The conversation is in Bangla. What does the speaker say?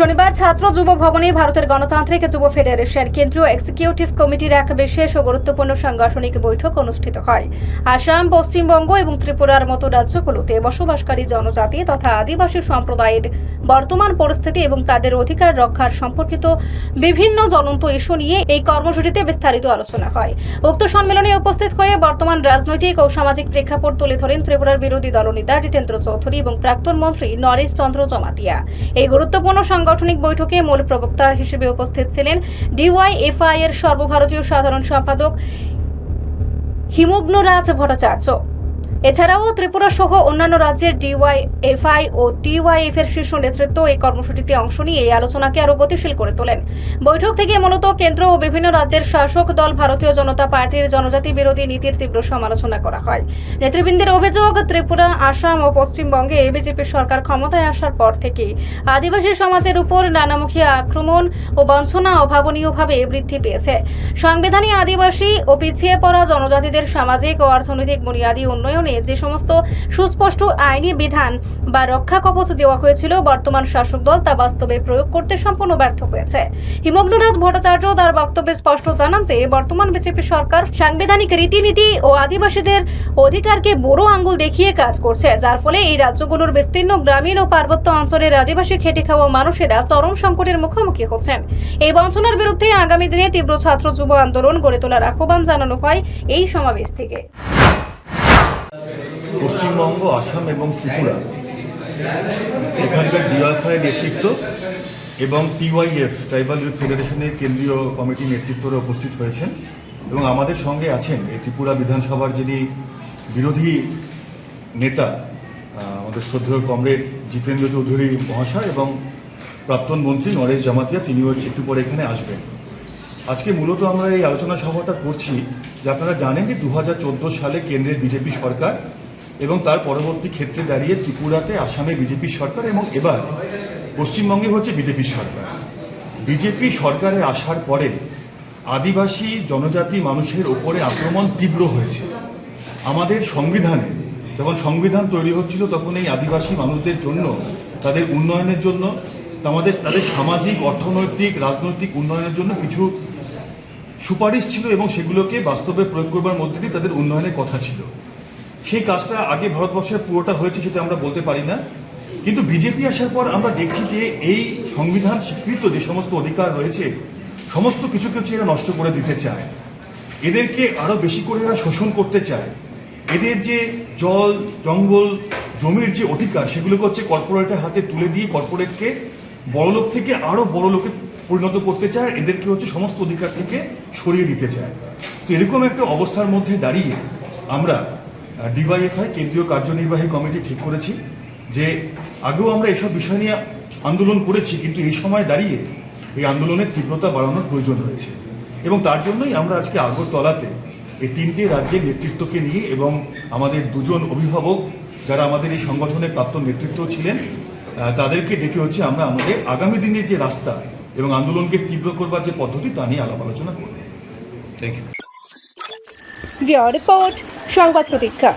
শনিবার ছাত্র যুব ভবনে ভারতের গণতান্ত্রিক যুব ফেডারেশন কেন্দ্রীয় এক্সিকিউটিভ কমিটির এক বিশেষ ও গুরুত্বপূর্ণ সাংগঠনিক বৈঠক অনুষ্ঠিত হয়। আসাম, পশ্চিমবঙ্গ এবং ত্রিপুরার মতো রাজ্যগুলোতে বসবাসকারী জনজাতি তথা আদিবাসী সম্প্রদায়ের বর্তমান পরিস্থিতি এবং তাদের অধিকার রক্ষার সম্পর্কিত বিভিন্ন জ্বলন্ত ইস্যু নিয়ে এই কর্মসূচিতে বিস্তারিত আলোচনা হয়। উক্ত সম্মেলনে উপস্থিত হয়ে বর্তমান রাজনৈতিক ও সামাজিক প্রেক্ষাপট তুলে ধরেন ত্রিপুরার বিরোধী দলনেতা জিতেন্দ্র চৌধুরী এবং প্রাক্তন মন্ত্রী নরেশ চন্দ্র জমাতিয়া। এই গুরুত্বপূর্ণ সাংগঠনিক বৈঠকে মূল প্রবক্তা হিসেবে উপস্থিত ছিলেন ডিওয়াইএফআই এর সর্বভারতীয় সাধারণ সম্পাদক হিমগ্নরাজ ভট্টাচার্য। এছাড়াও ত্রিপুরা সহ অন্যান্য রাজ্যের ডিওয়াইএফআই ও টিওয়াইএফ এর শীর্ষ নেতৃত্ব এই কর্মসূচিতে অংশ নিয়ে এই আলোচনাকে আরও গতিশীল করে তোলেন। বৈঠক থেকে মূলত কেন্দ্র ও বিভিন্ন রাজ্যের শাসক দল ভারতীয় জনতা পার্টির জনজাতি বিরোধী নীতির তীব্র সমালোচনা করা হয়। নেতৃবৃন্দের অভিযোগ, ত্রিপুরা, আসাম ও পশ্চিমবঙ্গে বিজেপি সরকার ক্ষমতায় আসার পর থেকে আদিবাসী সমাজের উপর নানামুখী আক্রমণ ও বঞ্চনা অভাবনীয়ভাবে বৃদ্ধি পেয়েছে। সংবিধানে আদিবাসী ও পিছিয়ে পড়া জনজাতিদের সামাজিক ও অর্থনৈতিক বুনিয়াদী উন্নয়নে যে সমস্ত সুস্পষ্ট আইনি বিধান বা রক্ষা কবচ দেওয়া হয়েছিল, বর্তমান শাসক দল তা বাস্তবে প্রয়োগ করতে সম্পূর্ণ ব্যর্থ হয়েছে। হিমগ্নরাজ ভট্টাচার্য তার বক্তব্যে স্পষ্ট জানান যে বর্তমান বিজেপি সরকার সাংবিধানিক রীতিনীতি ও আদিবাসীদের অধিকারকে বড় আঙ্গুল দেখিয়ে কাজ করছে, যার ফলে এই রাজ্যগুলোর বিস্তীর্ণ গ্রামীণ ও পার্বত্য অঞ্চলের আদিবাসী খেটে খাওয়া মানুষেরা চরম সংকটের মুখোমুখি হচ্ছেন। এই বঞ্চনার বিরুদ্ধে আগামী দিনে তীব্র ছাত্র যুব আন্দোলন গড়ে তোলার আহ্বান জানানো হয় এই সমাবেশ থেকে। পশ্চিমবঙ্গ, আসাম এবং ত্রিপুরা এখানকার ডিওয়াইএফআই নেতৃত্ব এবং টিওয়াইএফ ট্রাইবাল ইউথ ফেডারেশনের কেন্দ্রীয় কমিটির নেতৃত্বরা উপস্থিত হয়েছেন এবং আমাদের সঙ্গে আছেন এই ত্রিপুরা বিধানসভার যিনি বিরোধী নেতা আমাদের শ্রদ্ধেয় কমরেড জিতেন্দ্র চৌধুরী মহাশয় এবং প্রাক্তন মন্ত্রী নরেশ জমাতিয়া, তিনিও একটু পরে এখানে আসবেন। আজকে মূলত আমরা এই আলোচনা সভাটা করছি যে আপনারা জানেন যে 2014 সালে কেন্দ্রের বিজেপি সরকার এবং তার পরবর্তী ক্ষেত্রে দাঁড়িয়ে ত্রিপুরাতে, আসামে বিজেপি সরকার এবং এবার পশ্চিমবঙ্গে হচ্ছে বিজেপি সরকার। বিজেপি সরকারে আসার পরে আদিবাসী জনজাতি মানুষের ওপরে আক্রমণ তীব্র হয়েছে। আমাদের সংবিধানে যখন সংবিধান তৈরি হচ্ছিল তখন এই আদিবাসী মানুষদের জন্য, তাদের উন্নয়নের জন্য, তাদের সামাজিক, অর্থনৈতিক, রাজনৈতিক উন্নয়নের জন্য কিছু সুপারিশ ছিল এবং সেগুলোকে বাস্তবে প্রয়োগ করবার মধ্যে দিয়ে তাদের উন্নয়নের কথা ছিল। সেই কাজটা আগে ভারতবর্ষের পুরোটা হয়েছে সেটা আমরা বলতে পারি না, কিন্তু বিজেপি আসার পর আমরা দেখছি যে এই সংবিধান স্বীকৃত যে সমস্ত অধিকার রয়েছে সমস্ত কিছুকে এরা নষ্ট করে দিতে চায়। এদেরকে আরও বেশি করে এরা শোষণ করতে চায়। এদের যে জল, জঙ্গল, জমির যে অধিকার সেগুলোকে হচ্ছে কর্পোরেটের হাতে তুলে দিয়ে কর্পোরেটকে বড়লোক থেকে আরও বড় লোকে পরিণত করতে চায়। এদেরকে হচ্ছে সমস্ত অধিকার থেকে সরিয়ে দিতে চায়। তো এরকম একটা অবস্থার মধ্যে দাঁড়িয়ে আমরা ডিওয়াইএফআই কেন্দ্রীয় কার্যনির্বাহী কমিটি ঠিক করেছি যে আগেও আমরা এসব বিষয় নিয়ে আন্দোলন করেছি, কিন্তু এই সময় দাঁড়িয়ে এই আন্দোলনের তীব্রতা বাড়ানোর প্রয়োজন রয়েছে এবং তার জন্যই আমরা আজকে আগরতলাতে এই 3টে রাজ্যের নেতৃত্বকে নিয়ে এবং আমাদের 2জন অভিভাবক যারা আমাদের এই সংগঠনের প্রাক্তন নেতৃত্ব ছিলেন তাদেরকে ডেকে হচ্ছে আমরা আমাদের আগামী দিনের যে রাস্তা এবং আন্দোলনকে তীব্র করবার যে পদ্ধতি তা নিয়ে আলাপ আলোচনা করব। রিপোর্ট সংবাদ প্রতীক্ষা।